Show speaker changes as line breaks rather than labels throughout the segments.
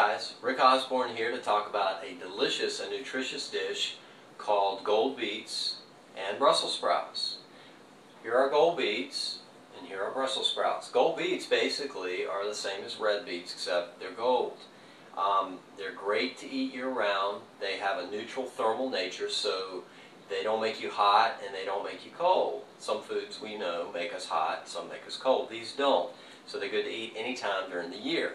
guys, Rick Osborn here to talk about a delicious and nutritious dish called gold beets and Brussels sprouts. Here are gold beets and here are Brussels sprouts. Gold beets basically are the same as red beets except they're gold. They're great to eat year-round. They have a neutral thermal nature, so they don't make you hot and they don't make you cold. Some foods we know make us hot, some make us cold. These don't, so they're good to eat anytime during the year.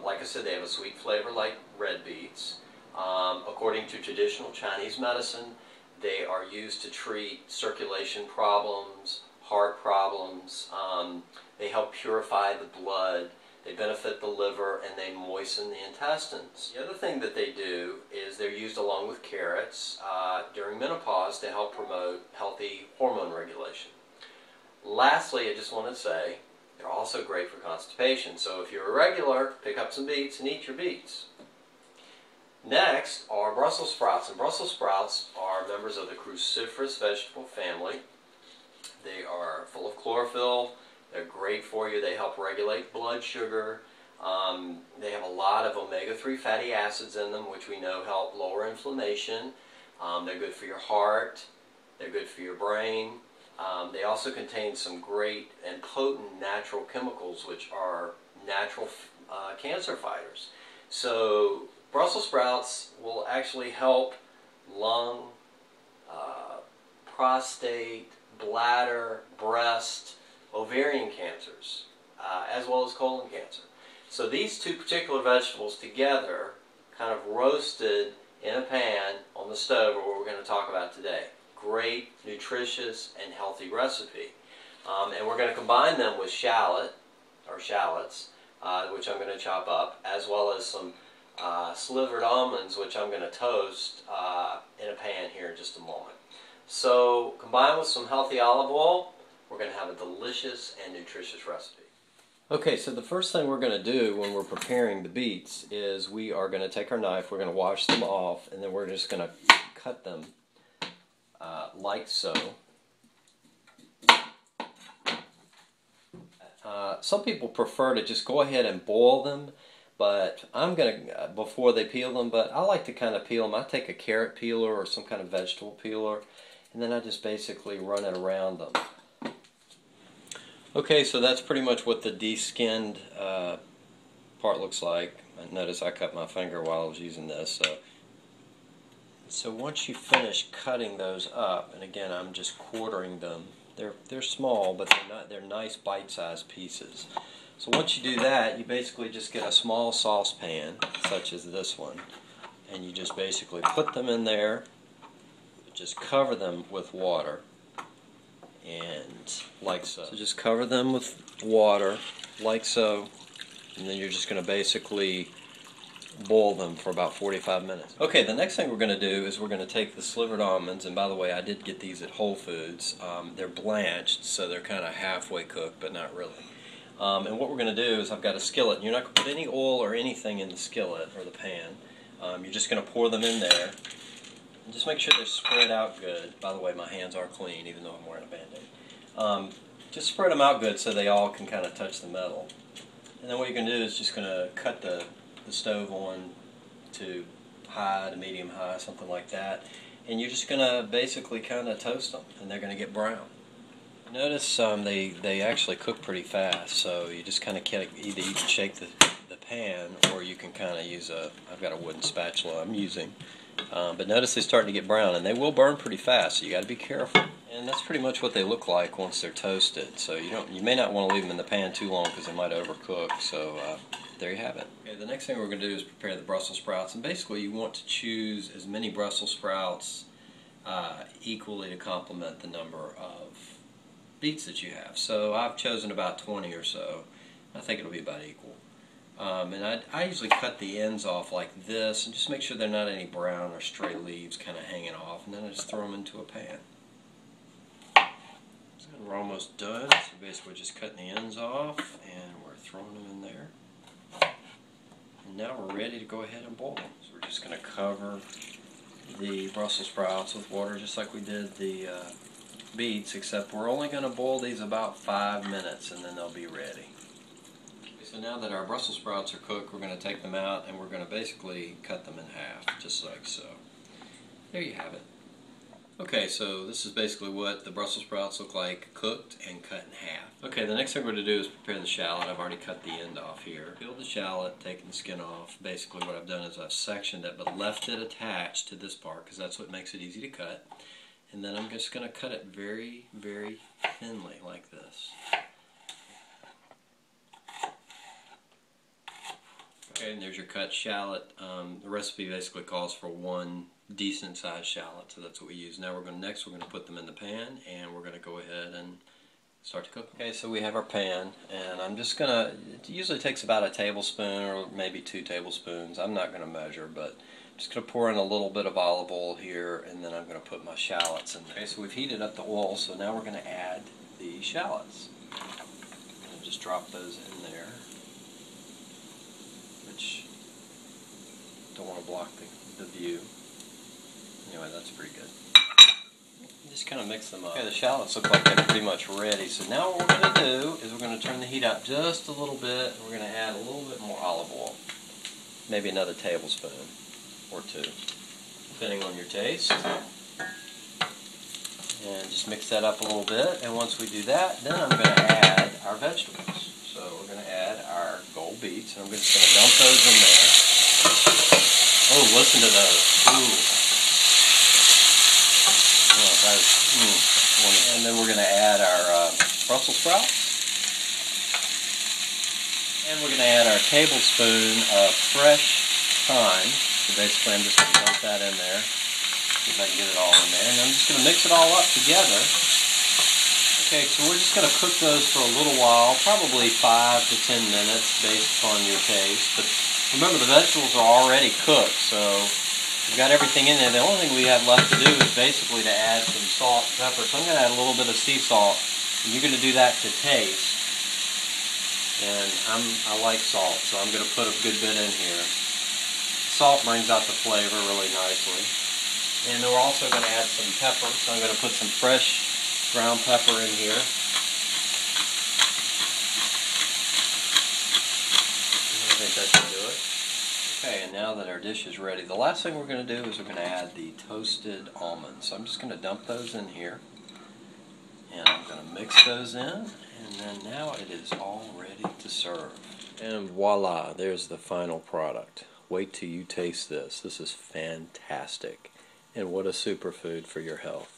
Like I said, they have a sweet flavor like red beets. According to traditional Chinese medicine, they are used to treat circulation problems, heart problems. They help purify the blood. They benefit the liver and they moisten the intestines. The other thing that they do is they're used along with carrots during menopause to help promote healthy hormone regulation. Lastly, I just want to say they're also great for constipation. So if you're a regular, pick up some beets and eat your beets. Next are Brussels sprouts. And Brussels sprouts are members of the cruciferous vegetable family. They are full of chlorophyll. They're great for you. They help regulate blood sugar. They have a lot of omega-3 fatty acids in them, which we know help lower inflammation. They're good for your heart. They're good for your brain. They also contain some great and potent natural chemicals, which are natural cancer fighters. So Brussels sprouts will actually help lung, prostate, bladder, breast, ovarian cancers, as well as colon cancer. So these two particular vegetables together, kind of roasted in a pan on the stove, are what we're going to talk about today. Great, nutritious, and healthy recipe. And we're going to combine them with shallots, which I'm going to chop up, as well as some slivered almonds, which I'm going to toast in a pan here in just a moment. So combined with some healthy olive oil, we're going to have a delicious and nutritious recipe. Okay, so the first thing we're going to do when we're preparing the beets is we are going to take our knife, we're going to wash them off, and then we're just going to cut them like so. Some people prefer to just go ahead and boil them, but I'm going to, before they peel them, but I like to kind of peel them. I take a carrot peeler or some kind of vegetable peeler, and then I just basically run it around them. Okay, so that's pretty much what the de-skinned part looks like. Notice I cut my finger while I was using this. So once you finish cutting those up, and again I'm just quartering them. They're small, but they're nice bite-sized pieces. So once you do that, you basically just get a small saucepan, such as this one, and you just basically put them in there, just cover them with water, and like so. So just cover them with water, like so, and then you're just going to basically boil them for about 45 minutes. Okay, the next thing we're going to do is we're going to take the slivered almonds, and by the way, I did get these at Whole Foods. They're blanched, so they're kind of halfway cooked, but not really. And what we're going to do is I've got a skillet, and you're not going to put any oil or anything in the skillet or the pan. You're just going to pour them in there, and just make sure they're spread out good. By the way, my hands are clean, even though I'm wearing a Band-Aid. Just spread them out good so they all can kind of touch the metal. And then what you're going to do is just going to cut the stove on to high to medium high, something like that, and you're just going to basically kind of toast them, and they're going to get brown. Notice they actually cook pretty fast, so you just kind of either you can shake the pan, or you can kind of use I've got a wooden spatula I'm using, but notice they're starting to get brown, and they will burn pretty fast, so you got to be careful. And that's pretty much what they look like once they're toasted. So you may not want to leave them in the pan too long because they might overcook. So there you have it. Okay, the next thing we're going to do is prepare the Brussels sprouts, and basically you want to choose as many Brussels sprouts equally to complement the number of beets that you have. So I've chosen about 20 or so. I think it'll be about equal. And I usually cut the ends off like this and just make sure there are not any brown or stray leaves kind of hanging off, and then I just throw them into a pan. So we're almost done. So basically we're just cutting the ends off and we're throwing them in there. And now we're ready to go ahead and boil them. So we're just going to cover the Brussels sprouts with water just like we did the beets, except we're only going to boil these about 5 minutes and then they'll be ready. So now that our Brussels sprouts are cooked, we're going to take them out and we're going to basically cut them in half, just like so. There you have it. Okay, so this is basically what the Brussels sprouts look like cooked and cut in half. Okay, the next thing we're going to do is prepare the shallot. I've already cut the end off here. Peel the shallot, taking the skin off. Basically what I've done is I've sectioned it but left it attached to this part because that's what makes it easy to cut. And then I'm just going to cut it very, very thinly like this. Okay, and there's your cut shallot. The recipe basically calls for one decent sized shallot, so that's what we use. Now next we're going to put them in the pan and we're going to go ahead and start to cook them. Okay, so we have our pan and I'm just going to, it usually takes about a tablespoon or maybe 2 tablespoons. I'm not going to measure, but I'm just going to pour in a little bit of olive oil here and then I'm going to put my shallots in there. Okay, so we've heated up the oil, so now we're going to add the shallots. I'm going to just drop those in there, which don't want to block the view. Anyway, that's pretty good. Just kind of mix them up. Okay, the shallots look like they're pretty much ready. So now what we're going to do is we're going to turn the heat up just a little bit. And we're going to add a little bit more olive oil. Maybe another tablespoon or 2, depending on your taste. And just mix that up a little bit. And once we do that, then I'm going to add our vegetables. So we're going to add our gold beets. And I'm just going to dump those in there. Oh, listen to those. Ooh. And then we're going to add our Brussels sprouts. And we're going to add our tablespoon of fresh thyme. So basically I'm just going to dump that in there. See if I can get it all in there. And I'm just going to mix it all up together. Okay, so we're just going to cook those for a little while, probably 5 to 10 minutes based upon your taste. But remember, the vegetables are already cooked, so we've got everything in there. The only thing we have left to do is basically to add some salt and pepper. So I'm going to add a little bit of sea salt, and you're going to do that to taste. And I like salt, so I'm going to put a good bit in here. Salt brings out the flavor really nicely. And then we're also going to add some pepper. So I'm going to put some fresh ground pepper in here. I think that should do it. Okay, and now that our dish is ready, the last thing we're going to do is we're going to add the toasted almonds. So I'm just going to dump those in here, and I'm going to mix those in, and then now it is all ready to serve. And voila, there's the final product. Wait till you taste this. This is fantastic, and what a superfood for your health.